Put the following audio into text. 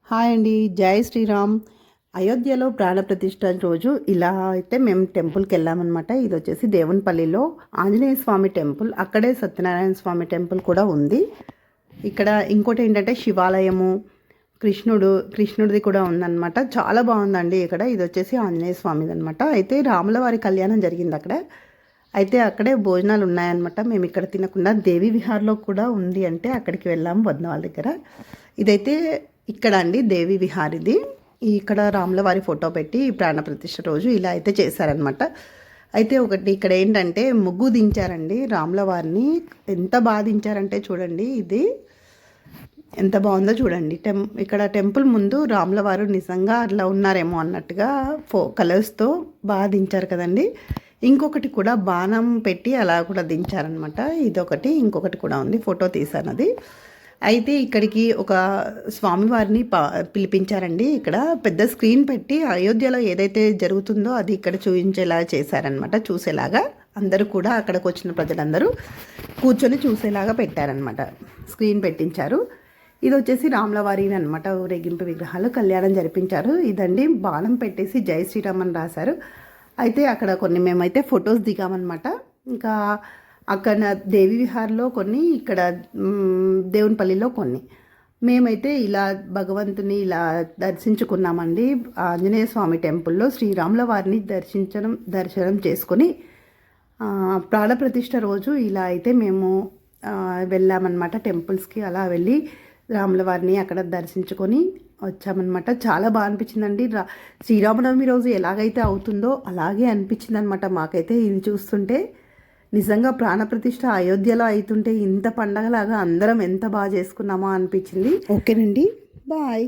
Hi అండి, జై శ్రీరామ్. అయోధ్యలో ప్రాణప్రతిష్ఠ రోజు ఇలా అయితే మేము టెంపుల్కి వెళ్ళామన్నమాట. ఇది వచ్చేసి దేవునిపల్లిలో ఆంజనేయ స్వామి టెంపుల్, అక్కడే సత్యనారాయణ స్వామి టెంపుల్ కూడా ఉంది. ఇక్కడ ఇంకోటి ఏంటంటే శివాలయము, కృష్ణుడిది కూడా ఉందన్నమాట. చాలా బాగుందండి ఇక్కడ. ఇది వచ్చేసి ఆంజనేయ స్వామిది అనమాట. అయితే రాముల వారి కళ్యాణం జరిగింది అక్కడ. అయితే అక్కడే భోజనాలు ఉన్నాయన్నమాట. మేము ఇక్కడ తినకుండా దేవి విహార్లో కూడా ఉంది అంటే అక్కడికి వెళ్ళాము వదిన వాళ్ళ దగ్గర. ఇదైతే ఇక్కడ అండి దేవి విహార్ ఇది. ఇక్కడ రాముల వారి ఫోటో పెట్టి ప్రాణప్రతిష్ఠ రోజు ఇలా అయితే చేశారనమాట. అయితే ఒకటి ఇక్కడ ఏంటంటే ముగ్గు దించారండి రాముల వారిని. ఎంత బాగా దించారంటే చూడండి, ఇది ఎంత బాగుందో చూడండి. ఇక్కడ టెంపుల్ ముందు రాముల వారు నిజంగా అట్లా ఉన్నారేమో అన్నట్టుగా కలర్స్తో బాగా దించారు కదండి. ఇంకొకటి కూడా బాణం పెట్టి అలా కూడా దించారనమాట. ఇదొకటి, ఇంకొకటి కూడా ఉంది, ఫోటో తీశాను అది. అయితే ఇక్కడికి ఒక స్వామివారిని పిలిపించారండి. ఇక్కడ పెద్ద స్క్రీన్ పెట్టి అయోధ్యలో ఏదైతే జరుగుతుందో అది ఇక్కడ చూపించేలా చేశారనమాట. చూసేలాగా అందరూ కూడా అక్కడికి వచ్చిన ప్రజలందరూ కూర్చొని చూసేలాగా పెట్టారనమాట, స్క్రీన్ పెట్టించారు. ఇది వచ్చేసి రాములవారి అనమాట, ఊరేగింపు విగ్రహాలు కళ్యాణం జరిపించారు. ఇదండి బాణం పెట్టేసి జై శ్రీరామ్ అని రాశారు. అయితే అక్కడ కొన్ని మేమైతే ఫొటోస్ దిగామన్నమాట. ఇంకా అక్కడ దేవి విహార్లో కొన్ని, ఇక్కడ దేవునిపల్లిలో కొన్ని. మేమైతే ఇలా భగవంతుని ఇలా దర్శించుకున్నామండి. ఆంజనేయ స్వామి టెంపుల్లో శ్రీరాముల వారిని దర్శనం చేసుకొని ప్రాణప్రతిష్ఠ రోజు ఇలా అయితే మేము వెళ్ళామన్నమాట టెంపుల్స్కి. అలా వెళ్ళి రాముల వారిని అక్కడ దర్శించుకొని వచ్చామన్నమాట. చాలా బాగా అనిపించిందండి. శ్రీరామనవమి రోజు ఎలాగైతే అవుతుందో అలాగే అనిపించింది అనమాట మాకైతే. ఇది చూస్తుంటే నిజంగా ప్రాణప్రతిష్ఠ అయోధ్యలో అవుతుంటే ఇంత పండగలాగా అందరం ఎంత బాగా చేసుకున్నామో అనిపించింది. ఓకేనండి, బాయ్.